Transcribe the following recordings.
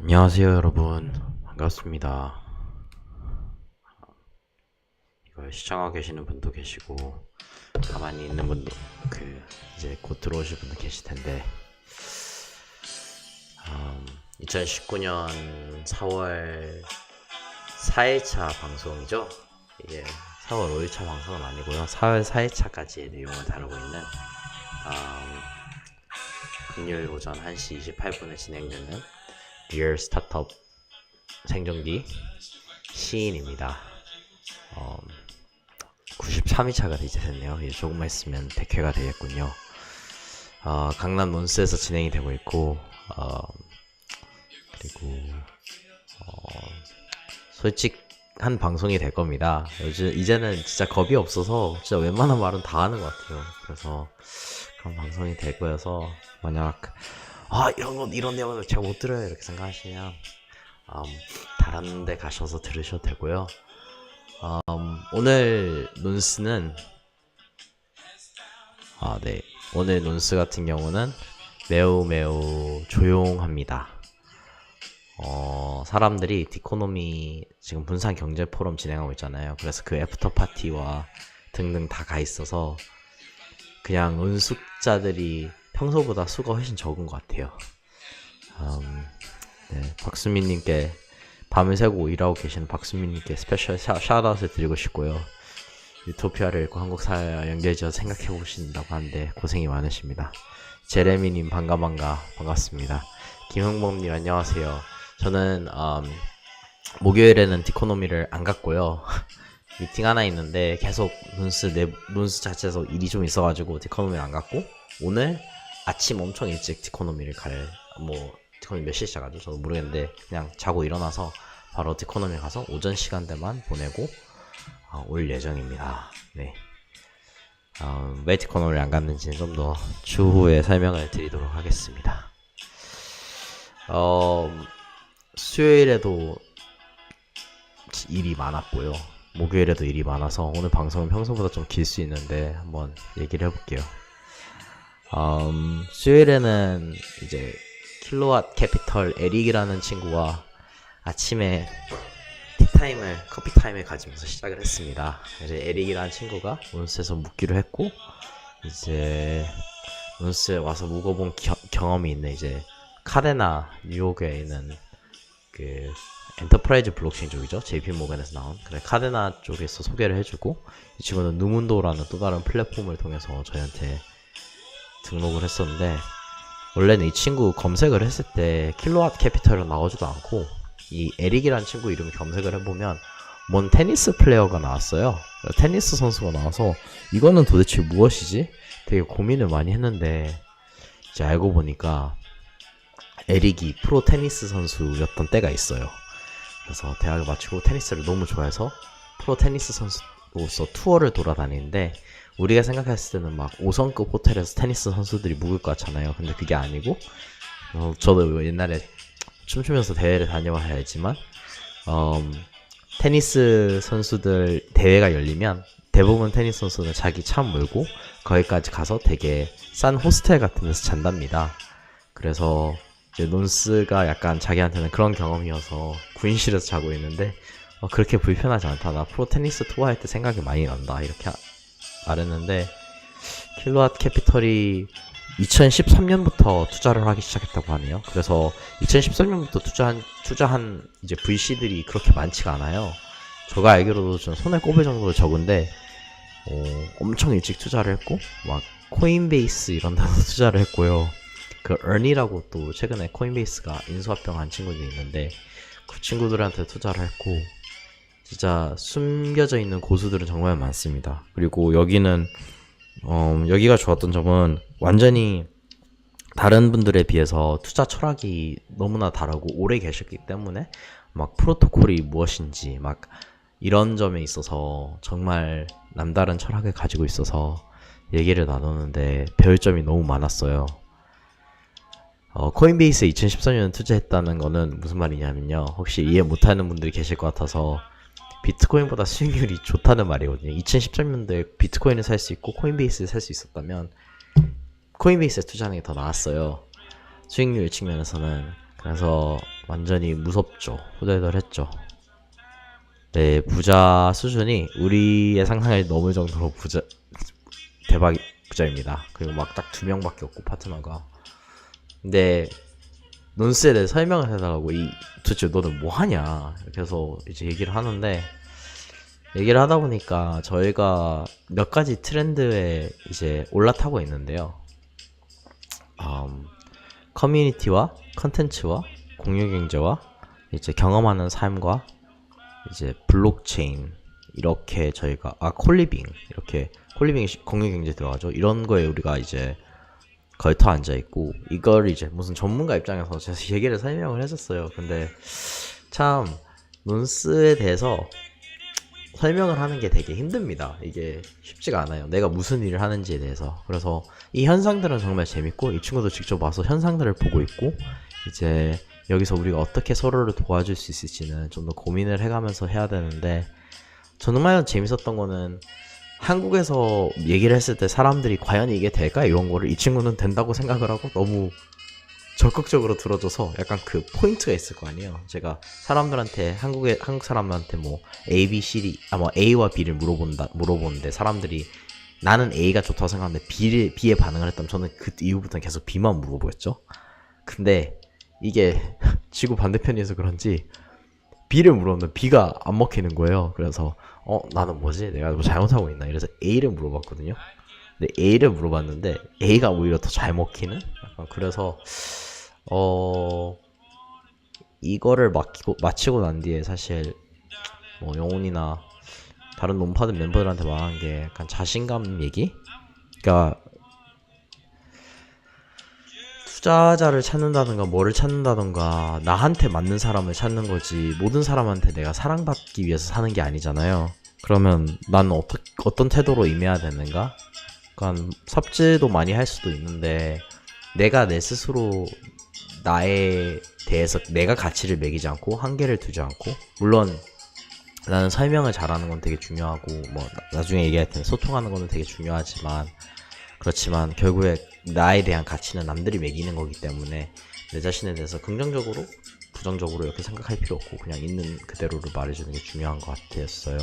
안녕하세요 여러분, 반갑습니다. 이걸 시청하고 계시는 분도 계시고 가만히 있는 분도 이제 곧 들어오실 분도 계실 텐데 2019년 4월 4일차 방송이죠. 이게 4월 5일차 방송은 아니고요, 4월 4일차까지의 내용을 다루고 있는 금요일 오전 1시 28분에 진행되는 리얼 스타트업 생존기 시인입니다. 93회차가 이제 됐네요. 이제 조금만 있으면 100회가 되겠군요. 강남 논스에서 진행이 되고 있고, 그리고 솔직한 방송이 될 겁니다. 이제는 진짜 겁이 없어서 진짜 웬만한 말은 다 하는 것 같아요. 그래서 그런 방송이 될 거여서 만약 이런 내용을 제가 못 들어요 이렇게 생각하시면 다른 데 가셔서 들으셔도 되고요. 오늘 논스는 오늘 논스 같은 경우는 매우 조용합니다. 사람들이 디코노미 지금 분산 경제 포럼 진행하고 있잖아요. 그래서 그 애프터 파티와 등등 다 가 있어서 그냥 은숙자들이 평소보다 수가 훨씬 적은 것 같아요. 박수민님께 밤을 새고 일하고 계시는 박수민님께 스페셜 샤웃아웃을 드리고 싶고요. 유토피아를 읽고 한국 사회와 연결지어서 생각해 보신다고 하는데 고생이 많으십니다. 제레미님 반갑습니다. 김형범님 안녕하세요. 저는 목요일에는 디코노미를 안 갔고요. 미팅 하나 있는데 계속 논스 자체에서 일이 좀 있어가지고 디코노미를 안 갔고, 오늘 아침 엄청 일찍 디코노미를 디코노미 몇 시에 시작하죠? 저도 모르겠는데 그냥 자고 일어나서 바로 디코노미 가서 오전 시간대만 보내고 올 예정입니다. 네. 왜 디코노미를 안 갔는지는 좀 더 추후에 설명을 드리도록 하겠습니다. 수요일에도 일이 많았고요. 목요일에도 일이 많아서 오늘 방송은 평소보다 좀 길 수 있는데 한번 얘기를 해볼게요. 수요일에는 이제 킬로왓 캐피털 에릭이라는 친구와 아침에 커피 타임을 가지면서 시작을 했습니다. 이제 에릭이라는 친구가 논스에서 묵기로 했고, 이제 논스에 와서 묵어본 경험이 있는 이제 카데나, 뉴욕에 있는 그 엔터프라이즈 블록체인 쪽이죠. JP 모건에서 나온 카데나 쪽에서 소개를 해주고, 이 친구는 누문도라는 또 다른 플랫폼을 통해서 저희한테 등록을 했었는데, 원래는 이 친구 검색을 했을 때 킬로왓 캐피털은 나오지도 않고 이 에릭이라는 친구 이름을 검색을 해보면 뭔 테니스 플레이어가 나왔어요. 테니스 선수가 나와서 이거는 도대체 무엇이지? 되게 고민을 많이 했는데 이제 알고 보니까 에릭이 프로 테니스 선수였던 때가 있어요. 그래서 대학을 마치고 테니스를 너무 좋아해서 프로 테니스 선수로서 투어를 돌아다니는데, 우리가 생각했을 때는 막 5성급 호텔에서 테니스 선수들이 묵을 것 같잖아요. 근데 그게 아니고, 저도 옛날에 춤추면서 대회를 다녀와야 알지만, 테니스 선수들 대회가 열리면 대부분 테니스 선수는 자기 차 몰고 거기까지 가서 되게 싼 호스텔 같은 데서 잔답니다. 그래서 이제 논스가 약간 자기한테는 그런 경험이어서 군인실에서 자고 있는데, 그렇게 불편하지 않다. 나 프로 테니스 투어할 때 생각이 많이 난다. 이렇게 말했는데, 킬로왓 캐피털이 2013년부터 투자를 하기 시작했다고 하네요. 그래서 2013년부터 투자한 이제 VC들이 그렇게 많지가 않아요. 제가 알기로도 좀 손에 꼽을 정도로 적은데, 엄청 일찍 투자를 했고, 막 코인베이스 이런 데서 투자를 했고요. 그 earn이라고 또 최근에 코인베이스가 인수합병한 친구들이 있는데 그 친구들한테 투자를 했고, 진짜 숨겨져 있는 고수들은 정말 많습니다. 그리고 여기는 여기가 좋았던 점은 완전히 다른 분들에 비해서 투자 철학이 너무나 다르고 오래 계셨기 때문에 막 프로토콜이 무엇인지 막 이런 점에 있어서 정말 남다른 철학을 가지고 있어서 얘기를 나누는데 배울 점이 너무 많았어요. 코인베이스에 2013년에 투자했다는 거는 무슨 말이냐면요, 혹시 이해 못하는 분들이 계실 것 같아서 비트코인보다 수익률이 좋다는 말이거든요. 2013년도에 비트코인을 살 수 있고 코인베이스를 살 수 있었다면 코인베이스에 투자하는 게 더 나았어요, 수익률 측면에서는. 그래서 완전히 무섭죠. 후덜덜했죠. 네, 부자 수준이 우리의 상상을 넘을 정도로 대박 부자입니다. 그리고 막 딱 2명밖에 없고 파트너가. 근데 논스에 대해 설명을 해달라고 도대체 너는 뭐 하냐 이렇게 해서 이제 얘기를 하는데, 얘기를 하다 보니까 저희가 몇 가지 트렌드에 이제 올라타고 있는데요. 커뮤니티와 컨텐츠와 공유경제와 이제 경험하는 삶과 이제 블록체인, 이렇게 저희가 콜리빙, 이렇게 콜리빙이 공유경제 들어가죠. 이런 거에 우리가 이제 걸터 앉아있고, 이걸 이제 무슨 전문가 입장에서 제가 얘기를 설명을 했었어요. 근데 참 논스에 대해서 설명을 하는 게 되게 힘듭니다. 이게 쉽지가 않아요. 내가 무슨 일을 하는지에 대해서. 그래서 이 현상들은 정말 재밌고, 이 친구도 직접 와서 현상들을 보고 있고, 이제 여기서 우리가 어떻게 서로를 도와줄 수 있을지는 좀 더 고민을 해가면서 해야 되는데, 정말 재밌었던 거는 한국에서 얘기를 했을 때 사람들이 과연 이게 될까? 이런 거를 이 친구는 된다고 생각을 하고 너무 적극적으로 들어줘서 약간 그 포인트가 있을 거 아니에요. 제가 사람들한테 한국 사람들한테 뭐 A, B, C, 뭐 A와 B를 물어보는데 사람들이 나는 A가 좋다고 생각하는데 B에 반응을 했다면 저는 그 이후부터는 계속 B만 물어보였죠. 근데 이게 지구 반대편이어서 그런지 B를 물었는데 B가 안 먹히는 거예요. 그래서 나는 뭐지? 내가 뭐 잘못하고 있나? 이래서 A를 물어봤거든요. 근데 A를 물어봤는데 A가 오히려 더 잘 먹히는? 약간 그래서 이거를 마치고 난 뒤에 사실 뭐 영훈이나 다른 논파드 멤버들한테 말하는 게 약간 자신감 얘기? 그러니까 투자자를 찾는다던가 뭐를 찾는다던가 나한테 맞는 사람을 찾는 거지, 모든 사람한테 내가 사랑받기 위해서 사는 게 아니잖아요. 그러면 난 어떤 태도로 임해야 되는가? 그러니까 삽질도 많이 할 수도 있는데, 내가 내 스스로 나에 대해서 내가 가치를 매기지 않고 한계를 두지 않고, 물론 나는 설명을 잘하는 건 되게 중요하고 뭐 나중에 얘기할 텐데 소통하는 거는 되게 중요하지만, 그렇지만 결국에 나에 대한 가치는 남들이 매기는 거기 때문에 내 자신에 대해서 긍정적으로 부정적으로 이렇게 생각할 필요 없고 그냥 있는 그대로를 말해주는 게 중요한 것 같았어요.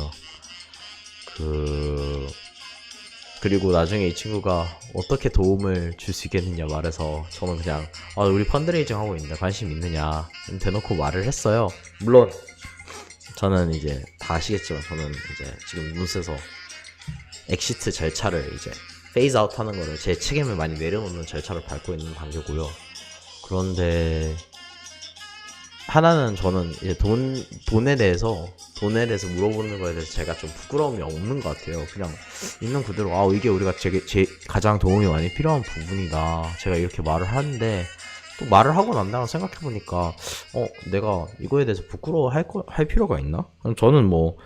그리고 나중에 이 친구가 어떻게 도움을 줄 수 있겠느냐 말해서 저는 그냥 우리 펀드레이징 하고 있는데 관심 있느냐 대놓고 말을 했어요. 물론 저는 이제 다 아시겠지만 저는 이제 지금 논스에서 엑시트 절차를 이제 페이즈 아웃 하는 거를 제 책임을 많이 내려놓는 절차를 밟고 있는 단계고요. 그런데 하나는 저는 이제 돈에 대해서 물어보는 거에 대해서 제가 좀 부끄러움이 없는 것 같아요. 그냥 있는 그대로 이게 우리가 제 가장 도움이 많이 필요한 부분이다, 제가 이렇게 말을 하는데, 또 말을 하고 난 다음에 생각해보니까 내가 이거에 대해서 부끄러워할 필요가 있나? 저는 뭐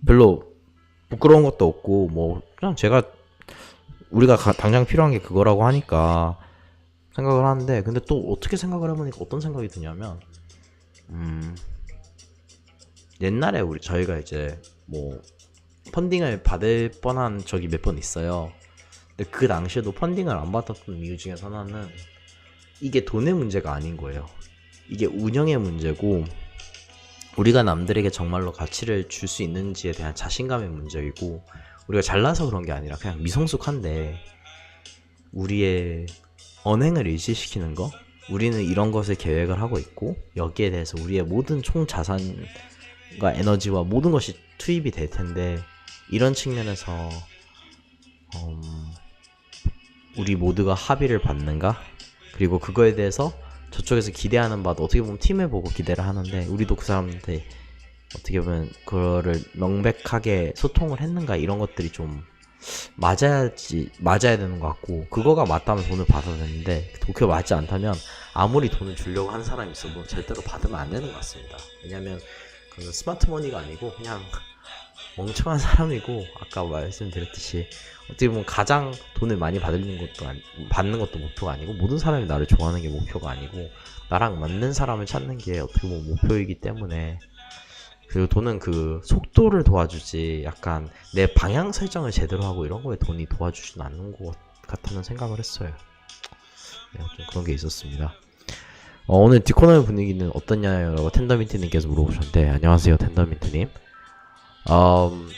별로 부끄러운 것도 없고 뭐 그냥 우리가 당장 필요한 게 그거라고 하니까 생각을 하는데, 근데 또 어떻게 생각을 해보니까 어떤 생각이 드냐면, 옛날에 저희가 이제 뭐 펀딩을 받을 뻔한 적이 몇 번 있어요. 근데 그 당시에도 펀딩을 안 받았던 이유 중에 하나는 이게 돈의 문제가 아닌 거예요. 이게 운영의 문제고, 우리가 남들에게 정말로 가치를 줄 수 있는지에 대한 자신감의 문제이고, 우리가 잘나서 그런 게 아니라 그냥 미성숙한데 우리의 언행을 일치시키는 거, 우리는 이런 것을 계획을 하고 있고 여기에 대해서 우리의 모든 총 자산과 에너지와 모든 것이 투입이 될 텐데, 이런 측면에서 우리 모두가 합의를 받는가? 그리고 그거에 대해서 저쪽에서 기대하는 바도 어떻게 보면 팀을 보고 기대를 하는데, 우리도 그 사람한테 어떻게 보면 그거를 명백하게 소통을 했는가, 이런 것들이 좀 맞아야 되는 것 같고, 그거가 맞다면 돈을 받아야 되는데 그게 맞지 않다면 아무리 돈을 주려고 하는 사람이 있어도 절대로 받으면 안 되는 것 같습니다. 왜냐면 그건 스마트머니가 아니고 그냥 멍청한 사람이고, 아까 말씀드렸듯이 어떻게 보면 가장 돈을 많이 받는 것도 목표가 아니고, 모든 사람이 나를 좋아하는 게 목표가 아니고 나랑 맞는 사람을 찾는 게 어떻게 보면 목표이기 때문에, 그리고 돈은 그 속도를 도와주지 약간 내 방향 설정을 제대로 하고 이런 거에 돈이 도와주진 않는 것 같다는 생각을 했어요. 네, 좀 그런 게 있었습니다. 오늘 디코노미 분위기는 어떠냐요? 라고 텐더민트님께서 물어보셨는데, 안녕하세요, 텐더민트님.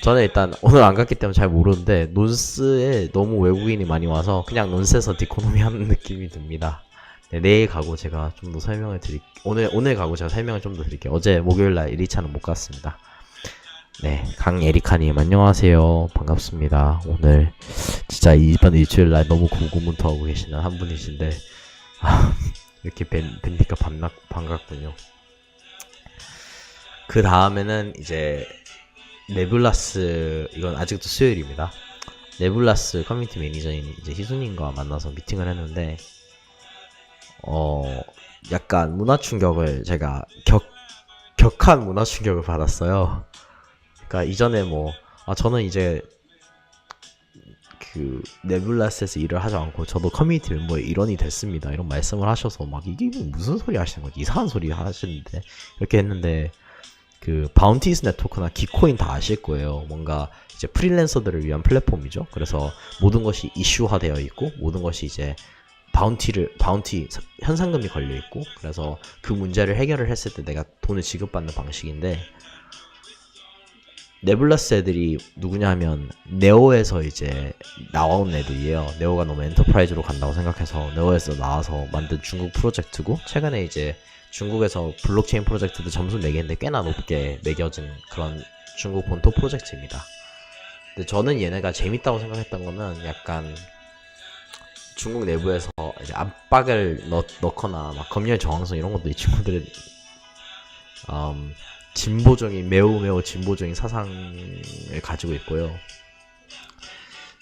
저는 일단 오늘 안 갔기 때문에 잘 모르는데, 논스에 너무 외국인이 많이 와서 그냥 논스에서 디코노미 하는 느낌이 듭니다. 네, 내일 가고 제가 좀 더 설명을 오늘 가고 제가 설명을 좀 더 드릴게요. 어제 목요일날 1차는 못 갔습니다. 네, 강에리카님 안녕하세요. 반갑습니다. 오늘 진짜 이번 일주일날 너무 고군분투하고 계시는 한 분이신데, 이렇게 뵙니까 반갑군요. 그 다음에는 이제 네뷸라스, 이건 아직도 수요일입니다. 네뷸라스 커뮤니티 매니저인 이제 희수님과 만나서 미팅을 했는데, 약간 문화 충격을 제가 격한 문화 충격을 받았어요. 그러니까 이전에 저는 이제 그 네뷸라스에서 일을 하지 않고 저도 커뮤니티 멤버의 일원이 됐습니다, 이런 말씀을 하셔서 막 이게 무슨 소리 하시는 거지, 이상한 소리 하시는데, 이렇게 했는데 그 바운티스 네트워크나 기코인 다 아실 거예요. 뭔가 이제 프리랜서들을 위한 플랫폼이죠. 그래서 모든 것이 이슈화되어 있고 모든 것이 이제 바운티 현상금이 걸려 있고, 그래서 그 문제를 해결을 했을 때 내가 돈을 지급받는 방식인데, 네뷸라스 애들이 누구냐 하면 네오에서 이제 나온 애들이에요. 네오가 너무 엔터프라이즈로 간다고 생각해서 네오에서 나와서 만든 중국 프로젝트고, 최근에 이제 중국에서 블록체인 프로젝트도 점수 매기는데 꽤나 높게 매겨진 그런 중국 본토 프로젝트입니다. 근데 저는 얘네가 재밌다고 생각했던 거는 약간 중국 내부에서 이제 압박을 넣거나 막 검열 저항성 이런 것도 이 친구들은 진보적인, 매우 진보적인 사상을 가지고 있고요.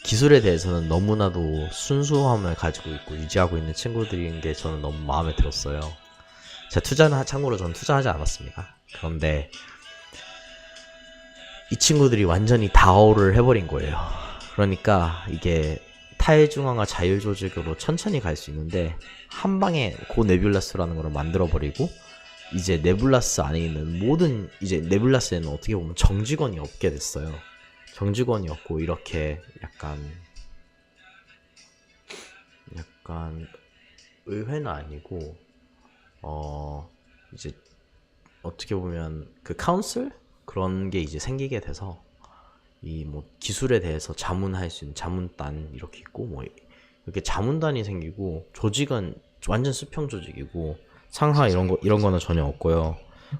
기술에 대해서는 너무나도 순수함을 가지고 있고 유지하고 있는 친구들인 게 저는 너무 마음에 들었어요. 제가 참고로 저는 투자하지 않았습니다. 그런데 이 친구들이 완전히 다오를 해버린 거예요. 그러니까 이게 탈중앙화 자율조직으로 천천히 갈 수 있는데, 한 방에 고 네뷸라스라는 걸 만들어버리고, 이제 네뷸라스 안에 있는 모든, 이제 네뷸라스에는 어떻게 보면 정직원이 없게 됐어요. 정직원이 없고, 이렇게 약간 의회는 아니고 이제 어떻게 보면 그 카운슬? 그런 게 이제 생기게 돼서, 이 기술에 대해서 자문할 수 있는 자문단 이렇게 있고, 이렇게 자문단이 생기고, 조직은 완전 수평 조직이고, 상하 이런 거는 전혀 없고요.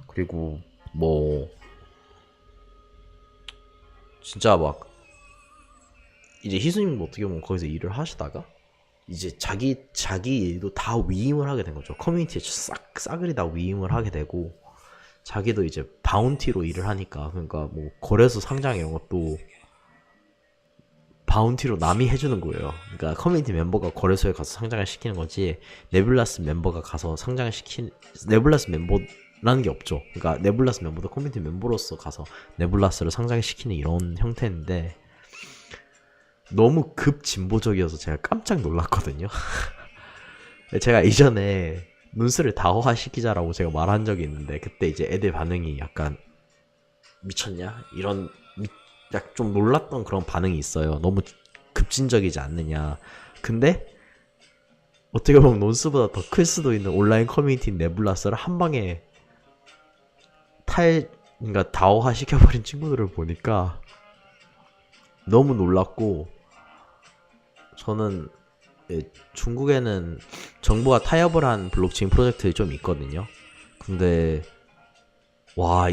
그리고 진짜 막 이제 희수님 어떻게 보면 거기서 일을 하시다가 이제 자기 일도 다 위임을 하게 된 거죠. 커뮤니티에 싸그리 다 위임을 하게 되고, 자기도 이제 바운티로 일을 하니까, 그러니까 거래소 상장 이런 것도 바운티로 남이 해주는 거예요. 그러니까 커뮤니티 멤버가 거래소에 가서 상장을 시키는 거지, 네뷸라스 멤버가 가서 상장을 네뷸라스 멤버라는 게 없죠. 그러니까 네뷸라스 멤버도 커뮤니티 멤버로서 가서 네뷸라스를 상장을 시키는 이런 형태인데, 너무 급진보적이어서 제가 깜짝 놀랐거든요. 제가 이전에 논스를 다호화 시키자라고 제가 말한 적이 있는데, 그때 이제 애들 반응이 약간 미쳤냐? 이런 좀 놀랐던 그런 반응이 있어요. 너무 급진적이지 않느냐. 근데 어떻게 보면 논스보다 더 클 수도 있는 온라인 커뮤니티 네뷸라스를 한 방에 그러니까 다호화 시켜버린 친구들을 보니까 너무 놀랐고, 저는 중국에는 정부가 타협을 한 블록체인 프로젝트들이 좀 있거든요. 근데 와,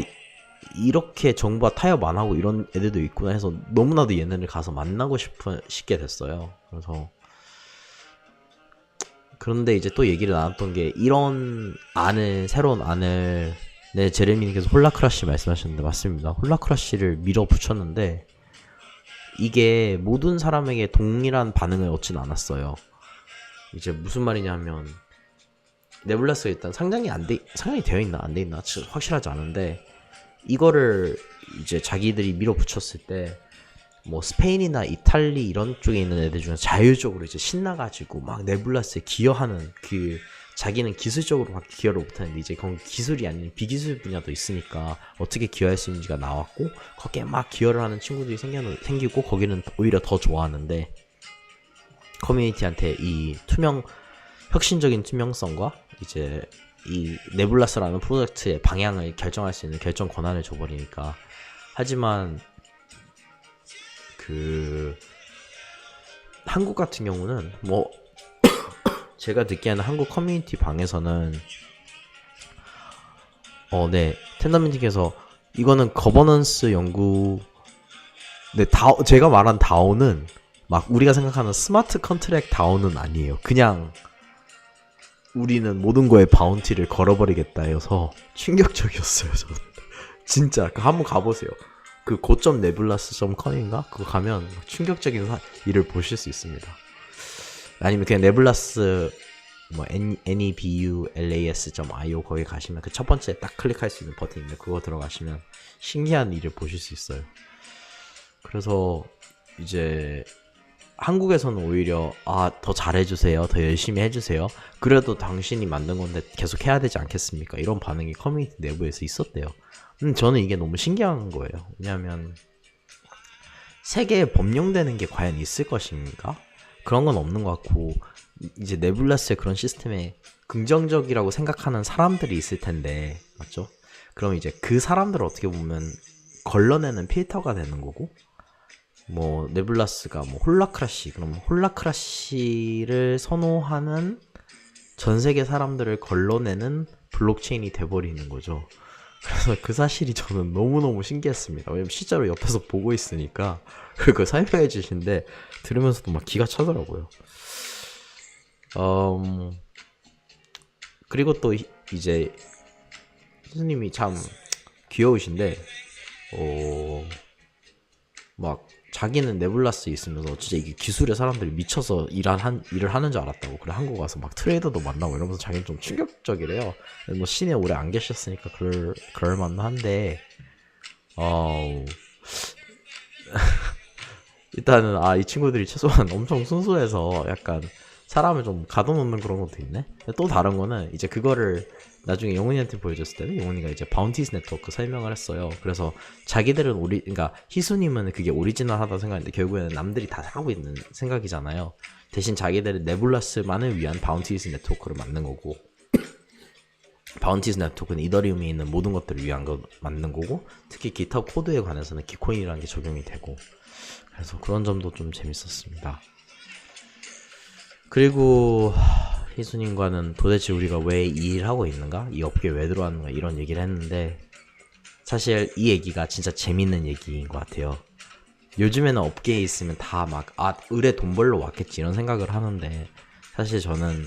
이렇게 정부가 타협 안 하고 이런 애들도 있구나 해서 너무나도 얘네를 가서 만나고 싶게 됐어요. 그래서 그런데 이제 또 얘기를 나눴던 게, 이런 새로운 안을, 네, 제레미님께서 홀라크라시 말씀하셨는데 맞습니다. 홀라크라시를 밀어붙였는데 이게 모든 사람에게 동일한 반응을 얻진 않았어요. 이제 무슨 말이냐면, 네뷸라스가 일단 상장이 되어 있나 안 돼 있나 확실하지 않은데, 이거를 이제 자기들이 밀어붙였을 때 스페인이나 이탈리 이런 쪽에 있는 애들 중에 자율적으로 이제 신나가지고 막 네뷸라스에 기여하는, 자기는 기술적으로 막 기여를 못하는데 이제 거기 기술이 아닌 비기술 분야도 있으니까 어떻게 기여할 수 있는지가 나왔고, 거기에 막 기여를 하는 친구들이 생기고, 거기는 오히려 더 좋아하는데, 커뮤니티한테 이 혁신적인 투명성과 이제 이 네블라스라는 프로젝트의 방향을 결정할 수 있는 결정 권한을 줘버리니까. 하지만 그 한국 같은 경우는 뭐 제가 듣기에는 한국 커뮤니티 방에서는 네, 텐더민팅에서 이거는 거버넌스 연구, 네, 제가 말한 다오는 막 우리가 생각하는 스마트 컨트랙 다오는 아니에요. 그냥 우리는 모든 거에 바운티를 걸어버리겠다 해서 충격적이었어요. 저는 진짜 한번 가보세요. 그 고점 네블라스.com인가? 그거 가면 충격적인 일을 보실 수 있습니다. 아니면 그냥 네블라스 뭐 nebulas.io 거기 가시면 그 첫 번째 딱 클릭할 수 있는 버튼인데 그거 들어가시면 신기한 일을 보실 수 있어요. 그래서 이제 한국에서는 오히려 더 잘해주세요, 더 열심히 해주세요, 그래도 당신이 만든 건데 계속 해야 되지 않겠습니까, 이런 반응이 커뮤니티 내부에서 있었대요. 저는 이게 너무 신기한 거예요. 왜냐하면 세계에 범용되는 게 과연 있을 것인가? 그런 건 없는 것 같고, 이제 네블라스의 그런 시스템에 긍정적이라고 생각하는 사람들이 있을 텐데, 맞죠? 그럼 이제 그 사람들을 어떻게 보면 걸러내는 필터가 되는 거고, 뭐 네블라스가 뭐 홀라크라시, 그럼 홀라크라시를 선호하는 전 세계 사람들을 걸러내는 블록체인이 돼버리는 거죠. 그래서 그 사실이 저는 너무너무 신기했습니다. 왜냐면 실제로 옆에서 보고 있으니까 그걸 설명해 주신데 들으면서도 막 기가 차더라고요. 그리고 또 이제 교수님이 참 귀여우신데 막 자기는 네블라스에 있으면서 진짜 이게 기술의 사람들이 미쳐서 일을 하는 줄 알았다고. 그래, 한국 와서 막 트레이더도 만나고 이러면서 자기는 좀 충격적이래요. 뭐 시내에 오래 안 계셨으니까 그럴 만한데 일단은 이 친구들이 최소한 엄청 순수해서 약간 사람을 좀 가둬놓는 그런 것도 있네. 또 다른 거는 이제 그거를 나중에 영훈이한테 보여줬을 때는 영훈이가 이제 바운티스 네트워크 설명을 했어요. 그래서 자기들은 그러니까 희수님은 그게 오리지널하다고 생각했는데 결국에는 남들이 다 하고 있는 생각이잖아요. 대신 자기들은 네블라스만을 위한 바운티스 네트워크를 만든 거고, 바운티스 네트워크는 이더리움에 있는 모든 것들을 위한 거 만든 거고, 특히 기타 코드에 관해서는 기코인이라는 게 적용이 되고, 그래서 그런 점도 좀 재밌었습니다. 그리고 희수님과는 도대체 우리가 왜 이 일을 하고 있는가? 이 업계에 왜 들어왔는가? 이런 얘기를 했는데, 사실 이 얘기가 진짜 재밌는 얘기인 것 같아요. 요즘에는 업계에 있으면 다 막 을에 돈 벌러 왔겠지 이런 생각을 하는데, 사실 저는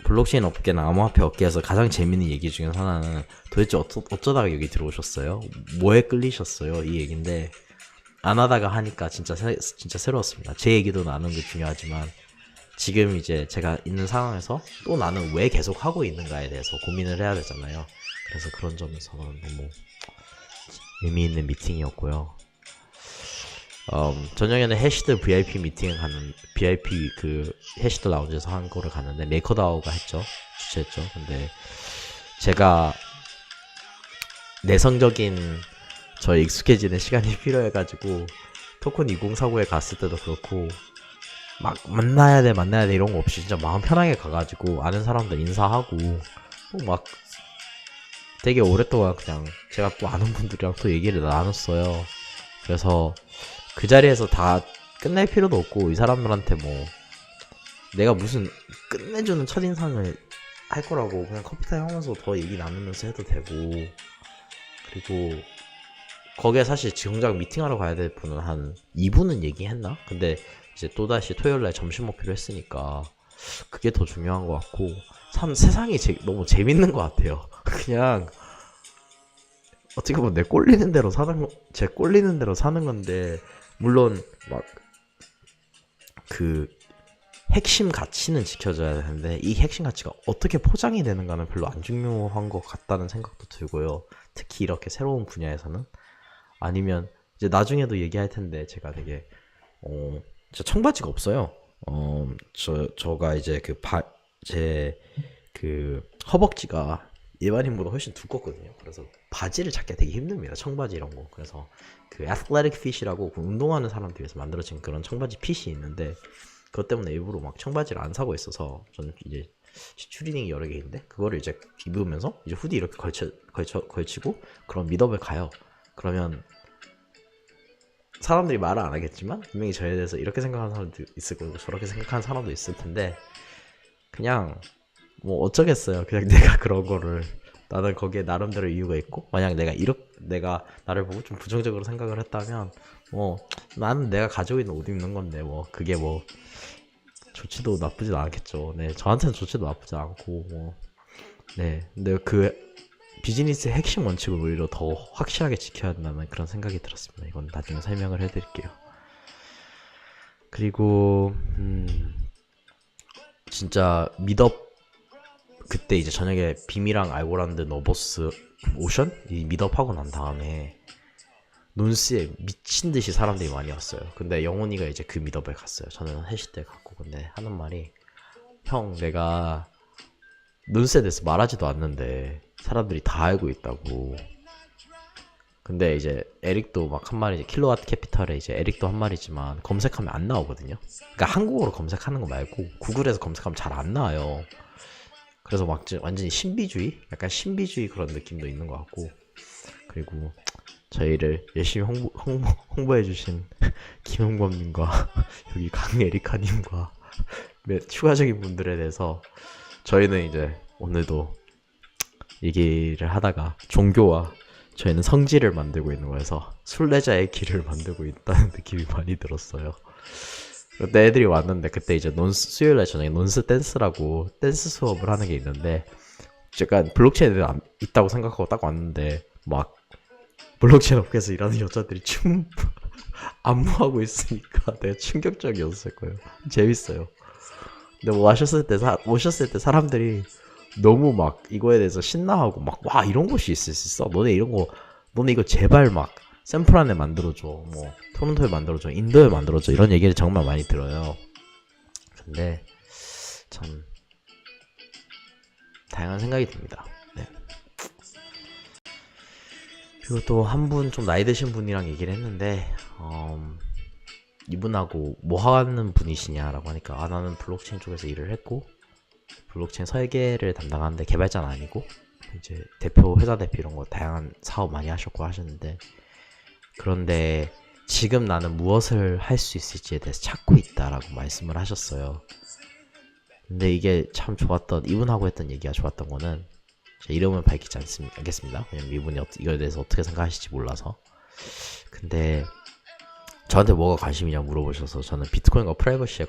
블록체인 업계나 암호화폐 업계에서 가장 재밌는 얘기 중에 하나는 도대체 어쩌다가 여기 들어오셨어요? 뭐에 끌리셨어요? 이 얘기인데, 안 하다가 하니까 진짜 새로웠습니다. 제 얘기도 나누는 게 중요하지만 지금 이제 제가 있는 상황에서 또 나는 왜 계속 하고 있는가에 대해서 고민을 해야 되잖아요. 그래서 그런 점에서는 너무 의미 있는 미팅이었고요. 저녁에는 해시드 VIP 미팅을 VIP 그 해시드 라운지에서 한 거를 갔는데 메이커다오가 주최했죠. 근데 제가 내성적인 저의 익숙해지는 시간이 필요해가지고 토큰 2049에 갔을 때도 그렇고 막 만나야 돼 이런 거 없이 진짜 마음 편하게 가가지고 아는 사람들 인사하고 막 되게 오랫동안 그냥 제가 또 아는 분들이랑 또 얘기를 나눴어요. 그래서 그 자리에서 다 끝낼 필요도 없고 이 사람들한테 뭐 내가 무슨 끝내주는 첫인상을 할 거라고 그냥 커피타임 하면서 더 얘기 나누면서 해도 되고, 그리고 거기에 사실 정작 미팅하러 가야 될 분은 한 2분은 얘기했나? 근데 이제 또다시 토요일날 점심 먹기로 했으니까 그게 더 중요한 것 같고, 참 세상이 너무 재밌는 것 같아요. 그냥 어떻게 보면 제 꼴리는 대로 사는 건데, 물론 막 그 핵심 가치는 지켜줘야 되는데 이 핵심 가치가 어떻게 포장이 되는가는 별로 안 중요한 것 같다는 생각도 들고요. 특히 이렇게 새로운 분야에서는. 아니면 이제 나중에도 얘기할 텐데 제가 되게 저 청바지가 없어요. 저가 이제 제 허벅지가 일반인보다 훨씬 두껍거든요. 그래서 바지를 찾기가 되게 힘듭니다. 청바지 이런 거. 그래서 그 athletic fit이라고 운동하는 사람들 위해서 만들어진 그런 청바지 핏이 있는데, 그것 때문에 일부러 막 청바지를 안 사고 있어서 저는 이제 추리닝이 여러 개 있는데 그거를 이제 입으면서 이제 후디 이렇게 걸치고 그런 미덥을 가요. 그러면 사람들이 말을 안 하겠지만 분명히 저에 대해서 이렇게 생각하는 사람도 있을 거고 저렇게 생각하는 사람도 있을 텐데 그냥 뭐 어쩌겠어요. 그냥 내가 그런 거를 나는 거기에 나름대로 이유가 있고 만약 내가 나를 보고 좀 부정적으로 생각을 했다면 뭐 나는 내가 가지고 있는 옷 입는 건데 뭐 그게 뭐 좋지도 나쁘지도 않겠죠. 네, 저한테는 좋지도 나쁘지 않고 뭐 네, 근데 그 비즈니스의 핵심 원칙을 오히려 더 확실하게 지켜야 한다는 그런 생각이 들었습니다. 이건 나중에 설명을 해드릴게요. 그리고 진짜 미덥 그때 이제 저녁에 빔이랑 알고란드 너버스 오션 이 미덥하고 난 다음에 논스에 미친듯이 사람들이 많이 왔어요. 근데 영훈이가 이제 그 미덥에 갔어요. 저는 해시 때 갔고 근데 하는 말이 형 내가 논스에 대해서 말하지도 않는데 사람들이 다 알고 있다고. 근데 이제 에릭도 막 한 말이 킬로와트 캐피탈에 이제 에릭도 한 말이지만 검색하면 안 나오거든요. 그러니까 한국어로 검색하는 거 말고 구글에서 검색하면 잘 안 나와요. 그래서 막 완전히 신비주의? 약간 신비주의 그런 느낌도 있는 것 같고 그리고 저희를 열심히 홍보해주신 김용범님과 여기 강에리카님과 추가적인 분들에 대해서 저희는 이제 오늘도 얘기를 하다가 종교와 저희는 성지를 만들고 있는 거여서 순례자의 길을 만들고 있다는 느낌이 많이 들었어요. 그때 애들이 왔는데 그때 이제 수요일날 저녁에 논스 댄스라고 댄스 수업을 하는 게 있는데 약간 블록체인에 있다고 생각하고 딱 왔는데 막 블록체인 업계에서 일하는 여자들이 춤 안무하고 있으니까 되게 충격적이었을 거예요. 재밌어요. 근데 뭐 오셨을 때 사람들이 너무 막 이거에 대해서 신나하고 막 와 이런 곳이 있을 수 있어. 너네 이거 제발 막 샌프란에 만들어줘. 뭐 토론토에 만들어줘. 인도에 만들어줘. 이런 얘기를 정말 많이 들어요. 근데 참 다양한 생각이 듭니다. 네. 그리고 또 한 분 좀 나이 드신 분이랑 얘기를 했는데 이분하고 뭐 하는 분이시냐라고 하니까 나는 블록체인 쪽에서 일을 했고 블록체인 설계를 담당하는데 개발자는 아니고 이제 회사 대표 이런 거 다양한 사업 많이 하셨고 하셨는데 그런데 지금 나는 무엇을 할 수 있을지에 대해서 찾고 있다라고 말씀을 하셨어요. 근데 이게 참 좋았던 이분하고 했던 얘기가 좋았던 거는 제 이름은 밝히지 않겠습니다. 왜냐면 이분이 이거에 대해서 어떻게 생각하실지 몰라서. 근데 저한테 뭐가 관심이냐 물어보셔서 저는 비트코인과 프라이버시에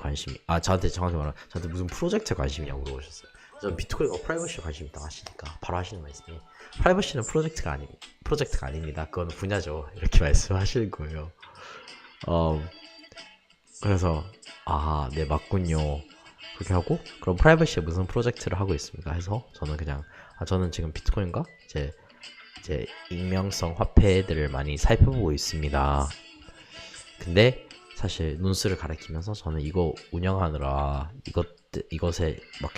저한테 정확히 말하면 저한테 무슨 프로젝트에 관심이냐 물어보셨어요. 저는 비트코인과 프라이버시에 관심이 있다 하시니까 바로 하시는 말씀이 프라이버시는 프로젝트가 아닙니다. 그건 분야죠. 이렇게 말씀하시는 거예요. 그래서 네 맞군요. 그렇게 하고 그럼 프라이버시에 무슨 프로젝트를 하고 있습니까? 해서 저는 그냥 저는 지금 비트코인과 이제 익명성 화폐들을 많이 살펴보고 있습니다. 근데 사실 논스를 가리키면서 저는 이거 운영하느라 이것에 막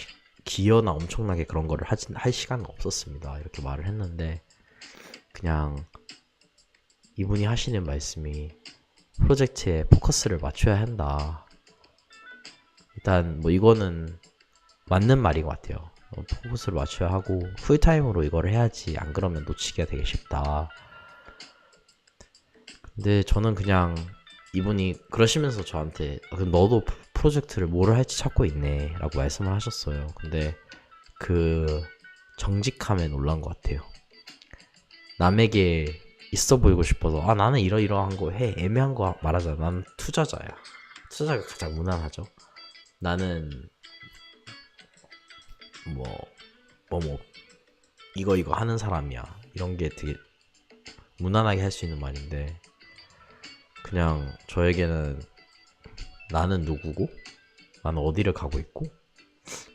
기여나 엄청나게 그런 거를 할 시간은 없었습니다. 이렇게 말을 했는데 그냥 이분이 하시는 말씀이 프로젝트에 포커스를 맞춰야 한다. 일단 뭐 이거는 맞는 말인 것 같아요. 포커스를 맞춰야 하고 풀타임으로 이거를 해야지 안 그러면 놓치기가 되게 쉽다. 근데 저는 그냥 이분이 그러시면서 저한테 너도 프로젝트를 뭐를 할지 찾고 있네 라고 말씀을 하셨어요. 근데 그 정직함에 놀란 것 같아요. 남에게 있어 보이고 싶어서 나는 이러이러한 거 해 애매한 거 말하잖아. 나는 투자자야. 투자자가 가장 무난하죠. 나는 이거 하는 사람이야. 이런 게 되게 무난하게 할 수 있는 말인데 그냥 저에게는 나는 누구고 나는 어디를 가고 있고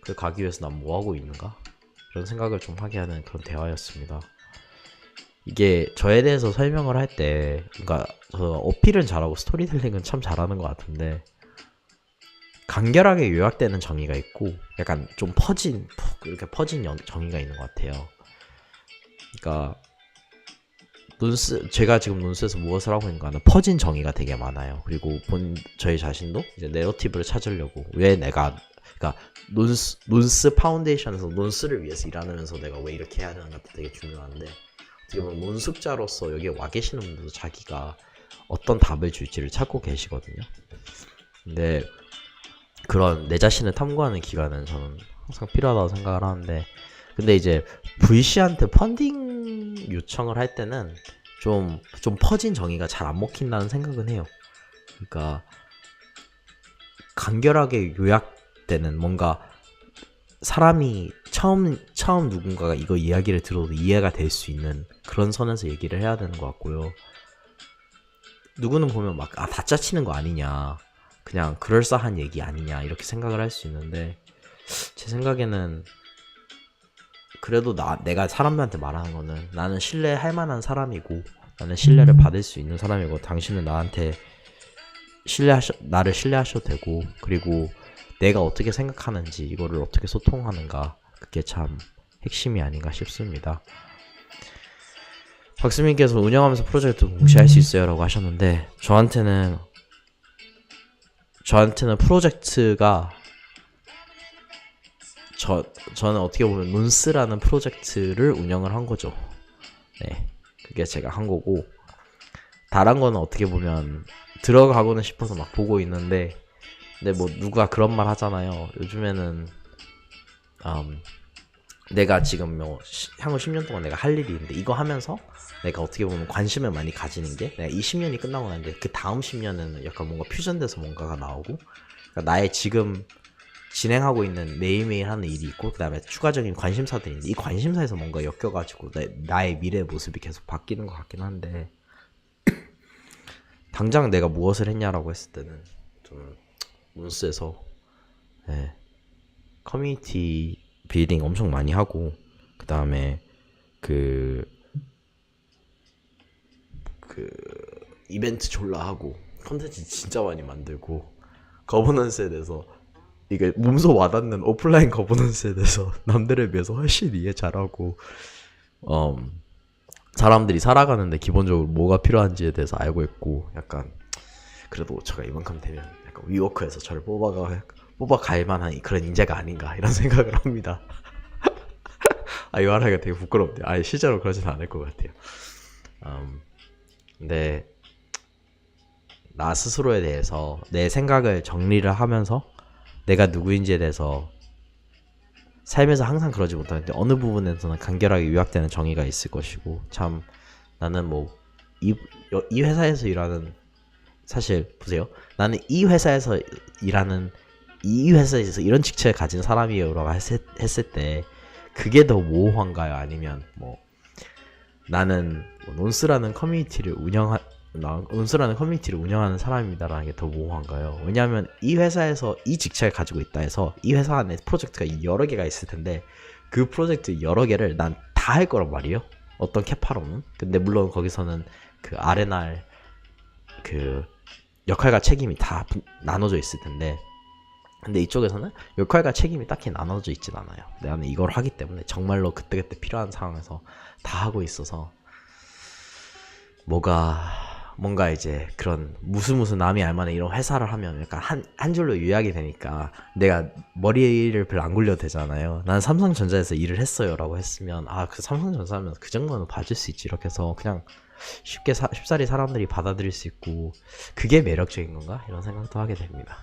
그 가기 위해서 난 뭐 하고 있는가 이런 생각을 좀 하게 하는 그런 대화였습니다. 이게 저에 대해서 설명을 할 때 그러니까 저 어필은 잘하고 스토리텔링은 참 잘하는 것 같은데 간결하게 요약되는 정의가 있고 약간 좀 이렇게 퍼진 정의가 있는 것 같아요. 그러니까 제가 지금 논스에서 무엇을 하고 있는가는 퍼진 정의가 되게 많아요. 그리고 저희 자신도 이제 내러티브를 찾으려고 왜 내가 그러니까 논스 파운데이션에서 논스를 위해서 일하면서 내가 왜 이렇게 해야 되는가 되게 중요한데, 어떻게 보면 논술자로서 여기에 와 계시는 분들도 자기가 어떤 답을 줄지를 찾고 계시거든요. 근데 그런 내 자신을 탐구하는 기간은 저는 항상 필요하다고 생각을 하는데, 근데 이제 VC한테 펀딩 요청을 할 때는 좀 퍼진 정의가 잘 안 먹힌다는 생각은 해요. 그러니까 간결하게 요약되는, 뭔가 사람이 처음 누군가가 이거 이야기를 들어도 이해가 될 수 있는 그런 선에서 얘기를 해야 되는 것 같고요. 누구는 보면 막 다짜 치는 거 아니냐, 그냥 그럴싸한 얘기 아니냐 이렇게 생각을 할 수 있는데, 제 생각에는 그래도 나가 사람들한테 말하는 거는, 나는 신뢰할 만한 사람이고 나는 신뢰를 받을 수 있는 사람이고, 당신은 나한테 나를 신뢰하셔도 되고, 그리고 내가 어떻게 생각하는지 이거를 어떻게 소통하는가, 그게 참 핵심이 아닌가 싶습니다. 박수민께서 운영하면서 프로젝트 동시에 할 수 있어요 라고 하셨는데, 저한테는 프로젝트가 저는 어떻게 보면 논스라는 프로젝트를 운영을 한 거죠. 네, 그게 제가 한 거고, 다른 거는 어떻게 보면 들어가고는 싶어서 막 보고 있는데, 근데 뭐 누가 그런 말 하잖아요. 요즘에는 내가 지금 향후 10년 동안 내가 할 일이 있는데, 이거 하면서 내가 어떻게 보면 관심을 많이 가지는 게, 내가 이 10년이 끝나고 나는데 그 다음 10년은 약간 뭔가 퓨전돼서 뭔가가 나오고, 그러니까 나의 지금 진행하고 있는 매일매일 하는 일이 있고, 그 다음에 추가적인 관심사들이 있는데, 이 관심사에서 뭔가 엮여가지고 나의 미래의 모습이 계속 바뀌는 것 같긴 한데, 당장 내가 무엇을 했냐라고 했을 때는 좀 문스에서 커뮤니티 빌딩 엄청 많이 하고, 그 다음에 그 이벤트 졸라 하고, 컨텐츠 진짜 많이 만들고, 거버넌스에 대해서, 이게 몸소 와닿는 오프라인 거버넌스에 대해서 남들에 비해서 훨씬 이해 잘하고, 사람들이 살아가는데 기본적으로 뭐가 필요한지에 대해서 알고 있고, 약간 그래도 제가 이만큼 되면 약간 위워크에서 저를 뽑아갈 만한 그런 인재가 아닌가 이런 생각을 합니다. 이 말하기가 되게 부끄럽네요. 실제로 그러진 않을 것 같아요. 근데 나 스스로에 대해서 내 생각을 정리를 하면서 내가 누구인지에 대해서 삶에서 항상 그러지 못하는데, 어느 부분에서는 간결하게 요약되는 정의가 있을 것이고, 참 나는 뭐 이 회사에서 일하는, 사실 보세요, 나는 이 회사에서 이런 직책을 가진 사람이에요 라고 했을 때 그게 더 모호한가요? 아니면 뭐 나는 논스라는 커뮤니티를 운영하는 사람입니다라는 게 더 모호한가요? 왜냐하면 이 회사에서 이 직책을 가지고 있다 해서 이 회사 안에 프로젝트가 여러 개가 있을 텐데, 그 프로젝트 여러 개를 난 다 할 거란 말이에요, 어떤 캐파로는. 근데 물론 거기서는 그 R&R 그 역할과 책임이 다 나눠져 있을 텐데, 근데 이쪽에서는 역할과 책임이 딱히 나눠져 있진 않아요. 나는 이걸 하기 때문에 정말로 그때그때 필요한 상황에서 다 하고 있어서, 뭔가 이제 그런 무슨 남이 알만한 이런 회사를 하면 약간 한 줄로 요약이 되니까 내가 머리를 별로 안 굴려도 되잖아요. 난 삼성전자에서 일을 했어요 라고 했으면, 그 삼성전자면 그 정도는 봐줄 수 있지, 이렇게 해서 그냥 쉽사리 사람들이 받아들일 수 있고, 그게 매력적인 건가 이런 생각도 하게 됩니다.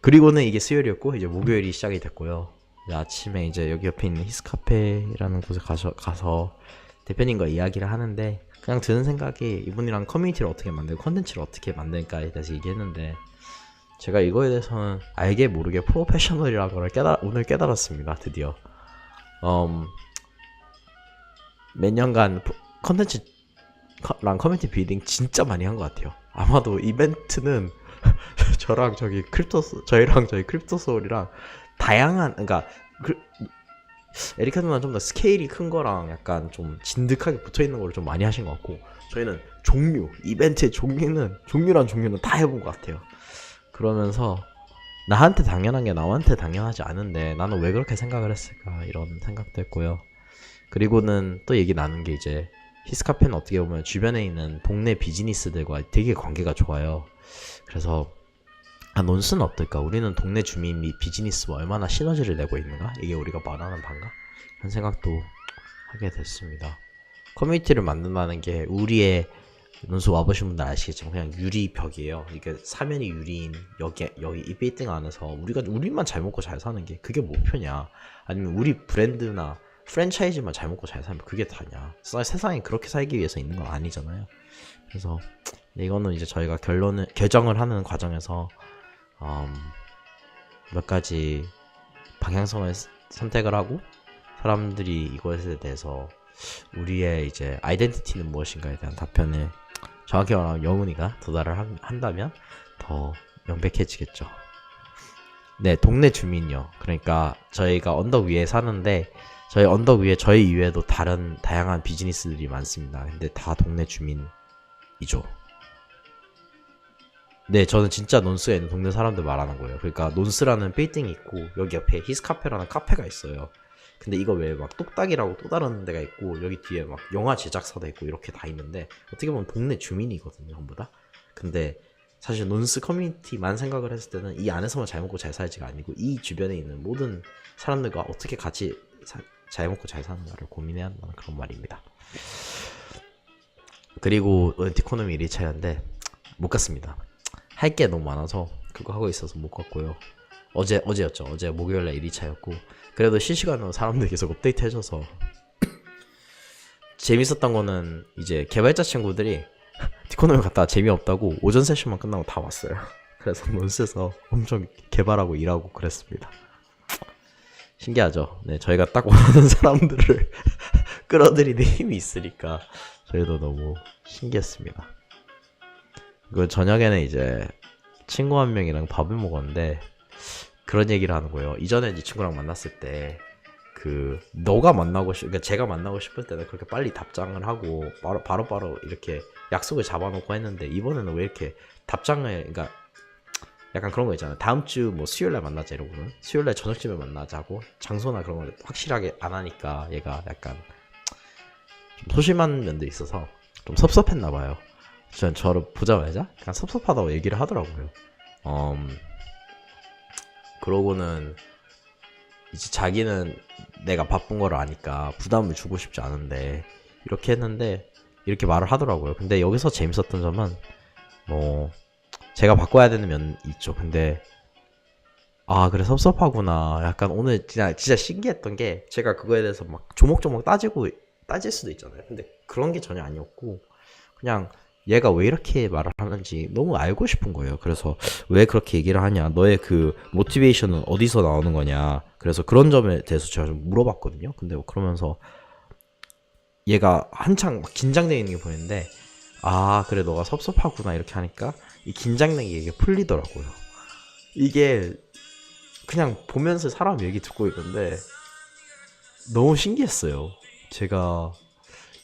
그리고는 이게 수요일이었고, 이제 목요일이 시작이 됐고요. 아침에 이제 여기 옆에 있는 히스카페라는 곳에 가서 대표님과 이야기를 하는데, 그냥 드는 생각이 이분이랑 커뮤니티를 어떻게 만들고 컨텐츠를 어떻게 만들까에 대해서 얘기했는데, 제가 이거에 대해서는 알게 모르게 프로페셔널이라는 걸 오늘 깨달았습니다. 드디어 몇 년간 컨텐츠랑 커뮤니티 빌딩 진짜 많이 한 것 같아요. 아마도 이벤트는 저희랑 저희 크립토소울이랑 다양한, 그러니까 에리카 누나는 좀 더 스케일이 큰 거랑 약간 좀 진득하게 붙어있는 거를 좀 많이 하신 것 같고, 저희는 이벤트의 종류란 종류는 다 해본 것 같아요. 그러면서 나한테 당연한 게 남한테 당연하지 않은데 나는 왜 그렇게 생각을 했을까, 이런 생각도 했고요. 그리고는 또 얘기 나눈 게, 이제 히스카페는 어떻게 보면 주변에 있는 동네 비즈니스들과 되게 관계가 좋아요. 그래서 논스는 어떨까? 우리는 동네 주민 및 비즈니스와 얼마나 시너지를 내고 있는가? 이게 우리가 말하는 바인가? 그런 생각도 하게 됐습니다. 커뮤니티를 만든다는 게 우리의 논스 와보신 분들 아시겠지만 그냥 유리벽이에요. 이게 사면이 유리인 여기 이 빌딩 안에서 우리만 잘 먹고 잘 사는 게 그게 목표냐? 아니면 우리 브랜드나 프랜차이즈만 잘 먹고 잘 살면 그게 다냐? 세상에 그렇게 살기 위해서 있는 건 아니잖아요. 그래서 이거는 이제 저희가 결정을 하는 과정에서 몇 가지 방향성을 선택을 하고 사람들이 이것에 대해서 우리의 이제 아이덴티티는 무엇인가에 대한 답변을 정확히 말하면 영훈이가 도달을 한다면 더 명백해지겠죠. 네, 동네 주민요. 그러니까 저희가 언덕 위에 사는데 저희 언덕 위에 저희 이외에도 다른 다양한 비즈니스들이 많습니다. 근데 다 동네 주민이죠. 네, 저는 진짜 논스에 있는 동네 사람들 말하는 거예요. 그러니까 논스라는 빌딩이 있고 여기 옆에 히스카페라는 카페가 있어요. 근데 이거 외에 막 뚝딱이라고 또 다른 데가 있고 여기 뒤에 막 영화 제작사도 있고 이렇게 다 있는데 어떻게 보면 동네 주민이거든요, 전부 다. 근데 사실 논스 커뮤니티만 생각을 했을 때는 이 안에서만 잘 먹고 잘 살지가 아니고 이 주변에 있는 모든 사람들과 어떻게 같이 잘 먹고 잘 사는가를 고민해야 한다는 그런 말입니다. 그리고 디코노미 1일차였는데 못 갔습니다. 할 게 너무 많아서 그거 하고 있어서 못 갔고요. 어제였죠. 어제 목요일날 1일차였고 그래도 실시간으로 사람들 계속 업데이트 해줘서 재밌었던 거는 이제 개발자 친구들이 디코노미 갔다가 재미없다고 오전 세션만 끝나고 다 왔어요. 그래서 논스에서 엄청 개발하고 일하고 그랬습니다. 신기하죠. 네, 저희가 딱 원하는 사람들을 끌어들이는 힘이 있으니까 저희도 너무 신기했습니다. 그 저녁에는 이제 친구 한 명이랑 밥을 먹었는데 그런 얘기를 하는 거예요. 이전에 이 친구랑 만났을 때 그러니까 제가 만나고 싶을 때는 그렇게 빨리 답장을 하고 바로 이렇게 약속을 잡아놓고 했는데 이번에는 왜 이렇게 그러니까 약간 그런 거 있잖아요. 다음 주 뭐 수요일날 만나자 이러고는 수요일날 저녁쯤에 만나자고 장소나 그런 걸 확실하게 안 하니까 얘가 약간 좀 소심한 면도 있어서 좀 섭섭했나 봐요. 저를 보자마자 그냥 섭섭하다고 얘기를 하더라고요. 그러고는 이제 자기는 내가 바쁜 거를 아니까 부담을 주고 싶지 않은데 이렇게 했는데 이렇게 말을 하더라고요. 근데 여기서 재밌었던 점은 뭐 제가 바꿔야 되는 면이 있죠. 근데 그래 섭섭하구나. 약간 오늘 진짜 신기했던 게 제가 그거에 대해서 막 조목조목 따질 수도 있잖아요. 근데 그런 게 전혀 아니었고 그냥 얘가 왜 이렇게 말을 하는지 너무 알고 싶은 거예요. 그래서 왜 그렇게 얘기를 하냐, 너의 그 모티베이션은 어디서 나오는 거냐. 그래서 그런 점에 대해서 제가 좀 물어봤거든요. 근데 그러면서 얘가 한창 막 긴장되어 있는 게 보이는데 그래 너가 섭섭하구나 이렇게 하니까 이 긴장된 게 이게 풀리더라고요. 이게 그냥 보면서 사람 얘기 듣고 있는데 너무 신기했어요. 제가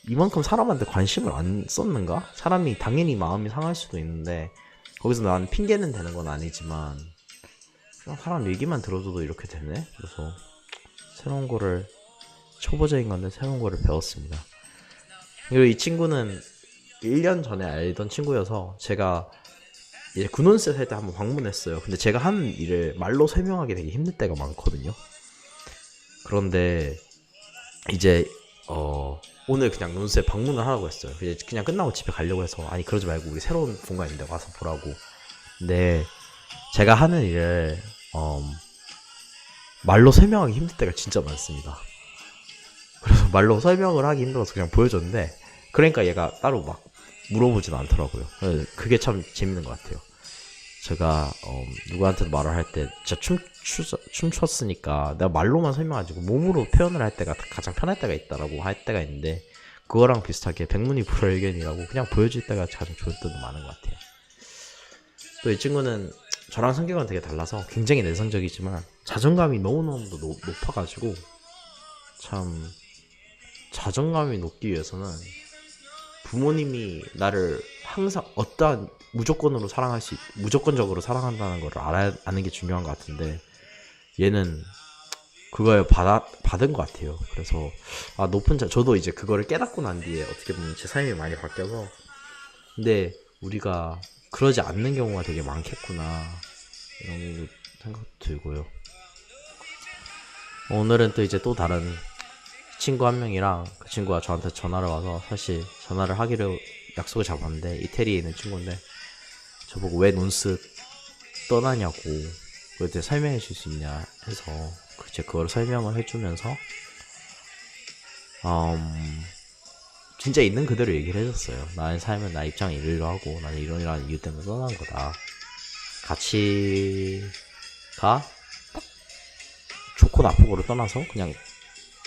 이만큼 사람한테 관심을 안 썼는가? 사람이 당연히 마음이 상할 수도 있는데 거기서 난 핑계는 되는 건 아니지만 그냥 사람 얘기만 들어줘도 이렇게 되네? 그래서 새로운 거를 초보자인 건데 새로운 거를 배웠습니다. 그리고 이 친구는 1년 전에 알던 친구여서 제가 이제 군원셋 할 때 한번 방문했어요. 근데 제가 하는 일을 말로 설명하기 되게 힘들 때가 많거든요. 그런데 이제 오늘 그냥 논스에 방문을 하라고 했어요. 그냥 끝나고 집에 가려고 해서 아니 그러지 말고 우리 새로운 공간인데 와서 보라고. 근데 제가 하는 일을 말로 설명하기 힘들 때가 진짜 많습니다. 그래서 말로 설명을 하기 힘들어서 그냥 보여줬는데 그러니까 얘가 따로 막 물어보지는 않더라고요. 그게 참 재밌는 것 같아요. 제가 누구한테도 말을 할 때 진짜 춤췄으니까 내가 말로만 설명하지 몸으로 표현을 할 때가 가장 편할 때가 있다라고 할 때가 있는데 그거랑 비슷하게 백문이 불여일견이라고 그냥 보여줄 때가 가장 좋을 때도 많은 것 같아요. 또 이 친구는 저랑 성격은 되게 달라서 굉장히 내성적이지만 자존감이 너무너무 높아가지고 참 자존감이 높기 위해서는 부모님이 나를 항상 어떠한 무조건적으로 사랑한다는 걸 아는 게 중요한 것 같은데 얘는 그걸 받은 것 같아요. 그래서 저도 이제 그거를 깨닫고 난 뒤에 어떻게 보면 제 삶이 많이 바뀌어서 근데 우리가 그러지 않는 경우가 되게 많겠구나 이런 생각도 들고요. 오늘은 또 이제 또 다른 친구 한 명이랑 그 친구가 저한테 전화를 와서 사실 전화를 하기로 약속을 잡았는데 이태리에 있는 친구인데 저보고 왜 논스 떠나냐고 그때 설명해 줄 수 있냐 해서 이제 그걸 설명을 해주면서 진짜 있는 그대로 얘기를 해줬어요. 나의 삶은 나 입장을 이리로 하고 나는 이런 이유 때문에 떠난 거다. 가치가 좋고 나쁘고를 떠나서 그냥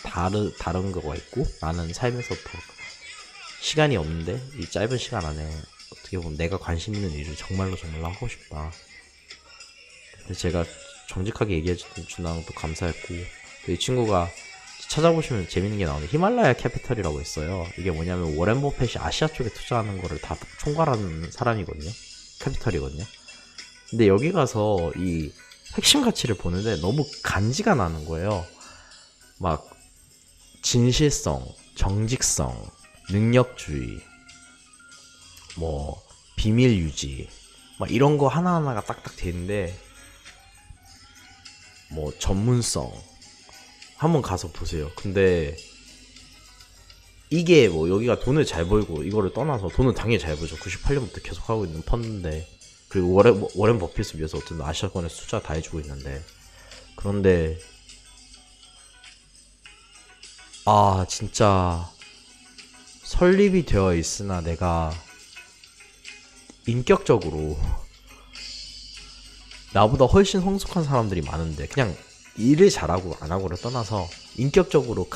다른 거가 있고 나는 삶에서 더 시간이 없는데 이 짧은 시간 안에 어떻게 보면 내가 관심 있는 일을 정말로 하고 싶다. 근데 제가 정직하게 얘기해 주는 것도 감사했고 또 이 친구가 찾아보시면 재밌는 게 나오는데 히말라야 캐피털이라고 있어요. 이게 뭐냐면 워렌 버핏이 아시아 쪽에 투자하는 거를 다 총괄하는 사람이거든요. 캐피털이거든요. 근데 여기 가서 이 핵심 가치를 보는데 너무 간지가 나는 거예요. 막 진실성, 정직성, 능력주의, 뭐 비밀 유지, 막 이런 거 하나하나가 딱딱 돼 있는데 뭐 전문성 한번 가서 보세요. 근데 이게 뭐 여기가 돈을 잘 벌고 이거를 떠나서 돈은 당연히 잘 벌죠. 98년부터 계속 하고 있는 펀드인데 그리고 워렌 버핏을 위해서 어떤 아시아권에서 투자 다 해주고 있는데 그런데 진짜 설립이 되어 있으나 내가 인격적으로 나보다 훨씬 성숙한 사람들이 많은데 그냥 일을 잘하고 안하고를 떠나서 인격적으로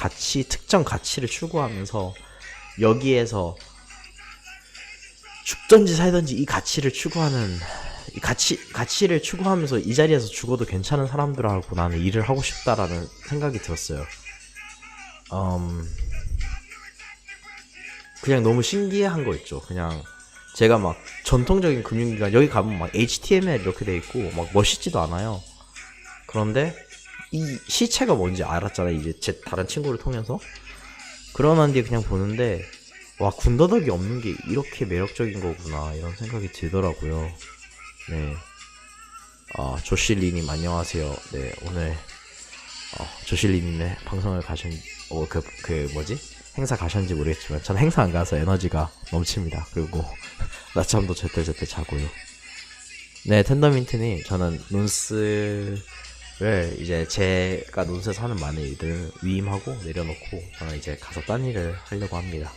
특정 가치를 추구하면서 여기에서 죽던지 살던지 이 가치를 추구하는 이 가치를 추구하면서 이 자리에서 죽어도 괜찮은 사람들하고 나는 일을 하고 싶다라는 생각이 들었어요. 그냥 너무 신기한 거 있죠. 그냥 제가 막 전통적인 금융기관 여기 가면 막 HTML 이렇게 돼 있고 막 멋있지도 않아요. 그런데 이 시체가 뭔지 알았잖아요. 이제 제 다른 친구를 통해서 그러는 뒤에 그냥 보는데 와 군더더기 없는 게 이렇게 매력적인 거구나 이런 생각이 들더라고요. 네. 조실리님 안녕하세요. 네 오늘 조실리님의 방송을 행사 가셨는지 모르겠지만 전 행사 안 가서 에너지가 넘칩니다. 그리고 낮잠도 제때 자고요. 네 텐더민트님 저는 논스를 이제 제가 논스에서 하는 많은 일들을 위임하고 내려놓고 저는 이제 가서 딴 일을 하려고 합니다.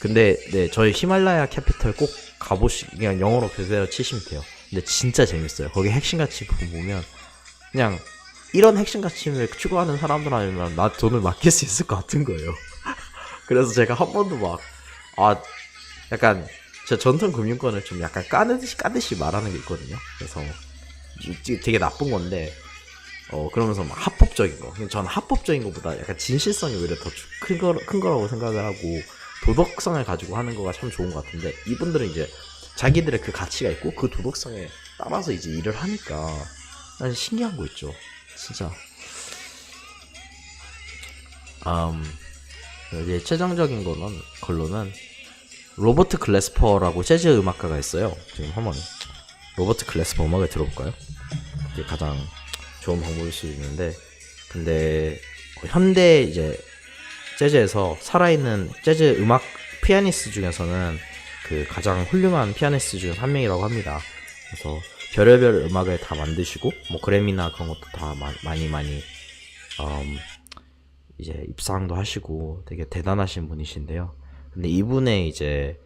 근데 네 저희 히말라야 캐피털 꼭 그냥 영어로 그대로 치시면 돼요. 근데 진짜 재밌어요. 거기 핵심 가치 보면 그냥 이런 핵심 가치를 추구하는 사람들 아니면 나 돈을 맡길 수 있을 것 같은 거예요. 그래서 제가 한 번도 약간 저 전통 금융권을 좀 약간 까듯이 말하는 게 있거든요. 그래서 되게 나쁜 건데 그러면서 막 합법적인 거. 저는 합법적인 것보다 약간 진실성이 오히려 더 큰 거라고 생각을 하고 도덕성을 가지고 하는 거가 참 좋은 것 같은데 이분들은 이제 자기들의 그 가치가 있고 그 도덕성에 따라서 이제 일을 하니까 사실 신기한 거 있죠. 진짜. 이제 최종적인 걸로는 로버트 글래스퍼라고 재즈 음악가가 있어요. 지금 한번 로버트 글래스퍼 음악을 들어볼까요? 이게 가장 좋은 방법일 수 있는데 근데 현대 이제 재즈에서 살아있는 재즈 음악 피아니스트 중에서는 그 가장 훌륭한 피아니스트 중에 한 명이라고 합니다. 그래서 별의별 음악을 다 만드시고 뭐 그래미나 그런 것도 다 많이 이제 입상도 하시고 되게 대단하신 분이신데요. 근데 이분의 이제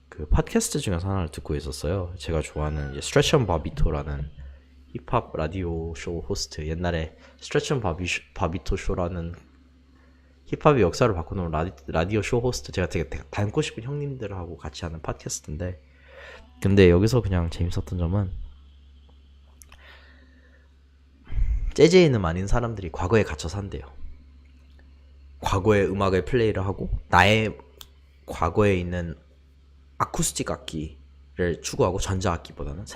그 팟캐스트 중에서 하나를 듣고 있었어요. 제가 좋아하는 이제 스트레치 앤 바비토라는 힙합 라디오 쇼 호스트, 옛날에 스트레치 앤 바비토 쇼라는 힙합의 역사를 바꾸는 라디오 쇼 호스트, 제가 되게 닮고 싶은 형님들하고 같이 하는 팟캐스트인데 근데 여기서 그냥 재밌었던 점은 재즈에는 많은 사람들이 과거에 갇혀 산대요. 과거의 음악을 플레이를 하고 나의 과거에 있는 아쿠스틱 악기를 추구하고 전자악기보다는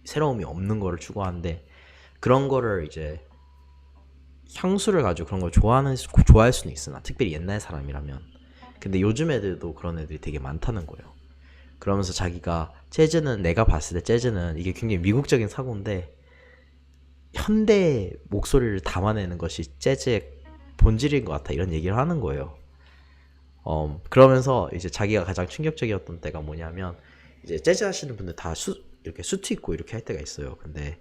새로움이 없는 거를 추구하는데 그런 거를 이제 향수를 가지고 그런 걸 좋아할 수는 있으나 특별히 옛날 사람이라면 근데 요즘 애들도 그런 애들이 되게 많다는 거예요. 그러면서 자기가 재즈는 내가 봤을 때 재즈는 이게 굉장히 미국적인 사고인데 현대 목소리를 담아내는 것이 재즈의 본질인 것 같아 이런 얘기를 하는 거예요. 그러면서 이제 자기가 가장 충격적이었던 때가 뭐냐면 이제 재즈 하시는 분들 다 이렇게 수트 입고 이렇게 할 때가 있어요. 근데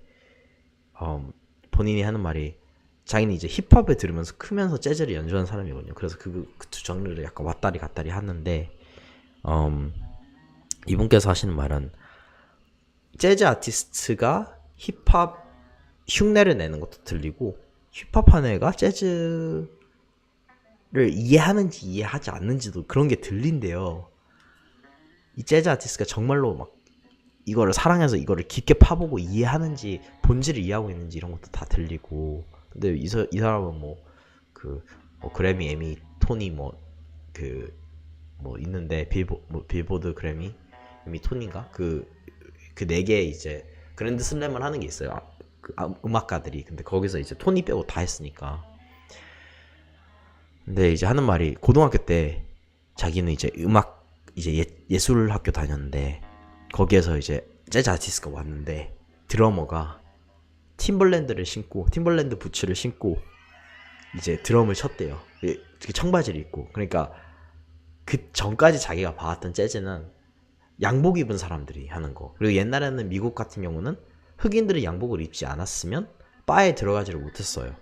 본인이 하는 말이 자기는 이제 힙합을 들으면서 크면서 재즈를 연주하는 사람이거든요. 그래서 그 두 장르를 약간 왔다리 갔다리 하는데 이분께서 하시는 말은 재즈 아티스트가 힙합 흉내를 내는 것도 들리고 힙합 하는 애가 재즈를 이해하는지 이해하지 않는지도 그런 게 들린대요. 이 재즈 아티스트가 정말로 막 이거를 사랑해서 이거를 깊게 파보고 이해하는지 본질을 이해하고 있는지 이런 것도 다 들리고. 근데 이 사람은 뭐 그래미, 에미, 토니 있는데 빌보드 그래미, 에미, 토니인가 그 네 개 이제 그랜드 슬램을 하는 게 있어요. 음악가들이. 근데 거기서 이제 토니 빼고 다 했으니까. 근데 이제 하는 말이 고등학교 때 자기는 이제 예술 학교 다녔는데 거기에서 이제 재즈 아티스트가 왔는데 드러머가 팀벌랜드 부츠를 신고 이제 드럼을 쳤대요. 청바지를 입고. 그러니까 그 전까지 자기가 봐왔던 재즈는 양복 입은 사람들이 하는 거. 그리고 옛날에는 미국 같은 경우는 흑인들이 양복을 입지 않았으면 바에 들어가지를 못했어요.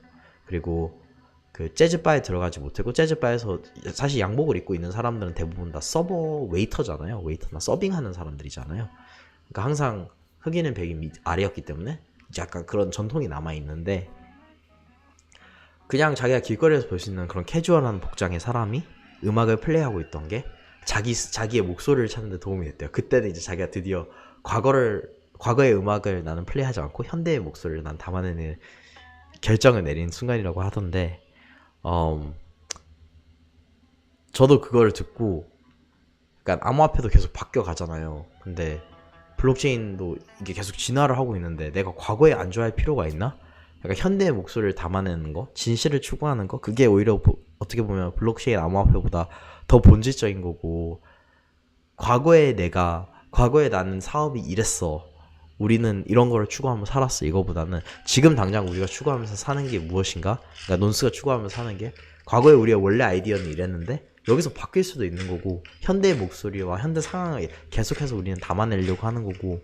그리고 그 재즈 바에 들어가지 못했고 재즈 바에서 사실 양복을 입고 있는 사람들은 대부분 다 서버 웨이터잖아요. 웨이터나 서빙하는 사람들이잖아요. 그러니까 항상 흑인은 백인 아래였기 때문에 약간 그런 전통이 남아있는데 그냥 자기가 길거리에서 볼 수 있는 그런 캐주얼한 복장의 사람이 음악을 플레이하고 있던 게 자기의 목소리를 찾는 데 도움이 됐대요. 그때는 이제 자기가 드디어 과거의 음악을 나는 플레이하지 않고 현대의 목소리를 난 담아내는 결정을 내린 순간이라고 하던데 저도 그거를 듣고 그러니까 암호화폐도 계속 바뀌어 가잖아요. 근데 블록체인도 이게 계속 진화를 하고 있는데 내가 과거에 안주할 필요가 있나? 약간 현대의 목소리를 담아내는 거, 진실을 추구하는 거, 그게 오히려 어떻게 보면 블록체인 암호화폐보다 더 본질적인 거고 과거에 나는 사업이 이랬어. 우리는 이런 거를 추구하면서 살았어. 이거보다는 지금 당장 우리가 추구하면서 사는 게 무엇인가? 그러니까 논스가 추구하면서 사는 게 과거에 우리의 원래 아이디어는 이랬는데 여기서 바뀔 수도 있는 거고 현대의 목소리와 현대 상황을 계속해서 우리는 담아내려고 하는 거고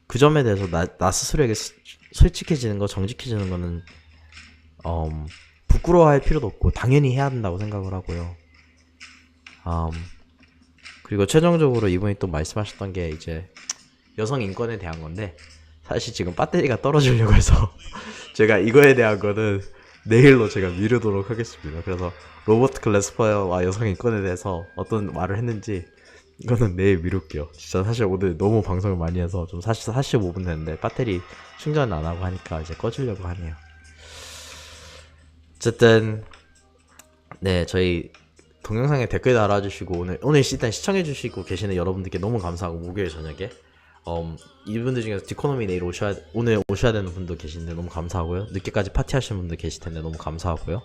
그 점에 대해서 나 스스로에게 솔직해지는 거, 정직해지는 거는 부끄러워할 필요도 없고 당연히 해야 된다고 생각을 하고요. 그리고 최종적으로 이분이 또 말씀하셨던 게 이제 여성 인권에 대한 건데 사실 지금 배터리가 떨어지려고 해서 제가 이거에 대한 거는 내일로 제가 미루도록 하겠습니다. 그래서 로버트 클래스퍼와 여성 인권에 대해서 어떤 말을 했는지 이거는 내일 미룰게요. 진짜 사실 오늘 너무 방송을 많이 해서 좀 사실 45분 됐는데 배터리 충전 안 하고 하니까 이제 꺼주려고 하네요. 어쨌든 네, 저희 동영상에 댓글 달아주시고 오늘 일단 시청해주시고 계시는 여러분들께 너무 감사하고 목요일 저녁에 이분들 중에서 디코노미 오늘 오셔야 되는 분도 계신데 너무 감사하고요. 늦게까지 파티하시는 분들 계실 텐데 너무 감사하고요.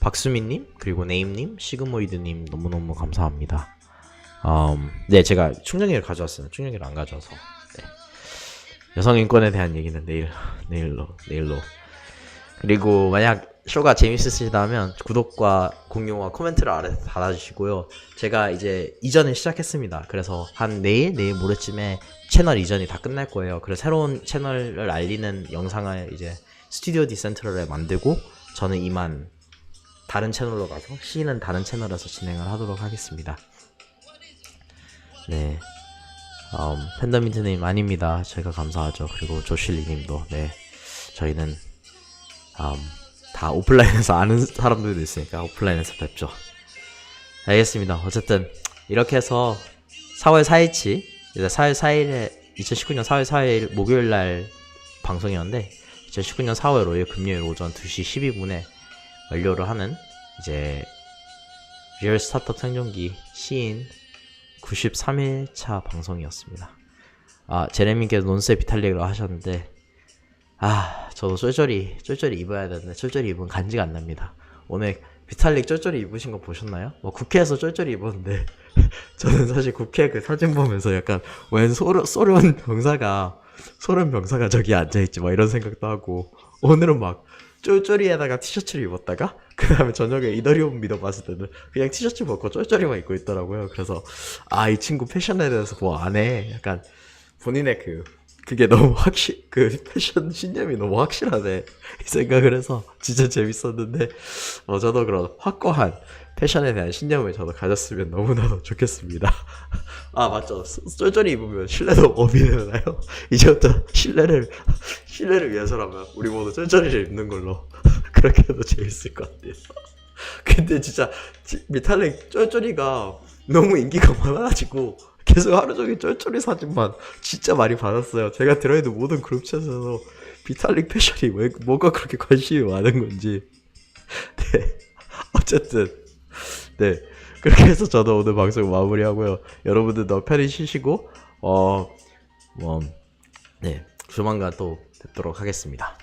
박수민님 그리고 네임님 시그모이드님 너무너무 감사합니다. 네, 제가 충전기를 가져왔어요. 충전기를 안 가져와서 네. 여성 인권에 대한 얘기는 내일로 그리고 만약 쇼가 재밌으시다면 구독과 공유와 코멘트를 아래 달아주시고요. 제가 이제 이전을 시작했습니다. 그래서 한 내일 모레쯤에 채널 이전이 다 끝날 거예요. 그래서 새로운 채널을 알리는 영상을 이제 스튜디오 디센트럴에 만들고 저는 이만 다른 채널로 가서 C는 다른 채널에서 진행을 하도록 하겠습니다. 네, 팬더민트님 아닙니다. 제가 감사하죠. 그리고 조실리님도 네, 저희는 다 오프라인에서 아는 사람들도 있으니까 오프라인에서 뵙죠. 알겠습니다. 어쨌든 이렇게 해서 4월 4일치 이제 4월 4일에 2019년 4월 4일 목요일날 방송이었는데 2019년 4월 5일 금요일 오전 2시 12분에 완료를 하는 이제 리얼 스타트업 생존기 시인 93일차 방송이었습니다. 제레미께서 논스의 비탈릭을 하셨는데 저도 쫄쫄이 입어야 되는데 쫄쫄이 입으면 간지가 안 납니다. 오늘 비탈릭 쫄쫄이 입으신 거 보셨나요? 뭐 국회에서 쫄쫄이 입었는데 저는 사실 국회 그 사진 보면서 약간 웬 소련 병사가 저기 앉아있지 막 이런 생각도 하고, 오늘은 막 쫄쫄이에다가 티셔츠를 입었다가 그 다음에 저녁에 이더리움 믿어봤을 때는 그냥 티셔츠 벗고 쫄쫄이만 입고 있더라고요. 그래서 아, 이 친구 패션에 대해서 뭐 안 해, 약간 본인의 그게 너무 그 패션 신념이 너무 확실하네 이 생각을 해서 진짜 재밌었는데, 저도 그런 확고한 패션에 대한 신념을 저도 가졌으면 너무나도 좋겠습니다. 아, 맞죠. 쫄쫄이 입으면 신뢰도 업이 되나요? 이제부터 신뢰를 위해서라면 우리 모두 쫄쫄이를 입는 걸로 그렇게 해도 재밌을 것 같아요. 근데 진짜 미탈릭 쫄쫄이가 너무 인기가 많아가지고 계속 하루 종일 쫄쫄이 사진만 진짜 많이 받았어요. 제가 들어있는 모든 그룹챗에서 비탈릭 패션이 뭐가 그렇게 관심이 많은 건지. 네, 어쨌든 네, 그렇게 해서 저도 오늘 방송 마무리하고요. 여러분들도 편히 쉬시고 네, 조만간 또 뵙도록 하겠습니다.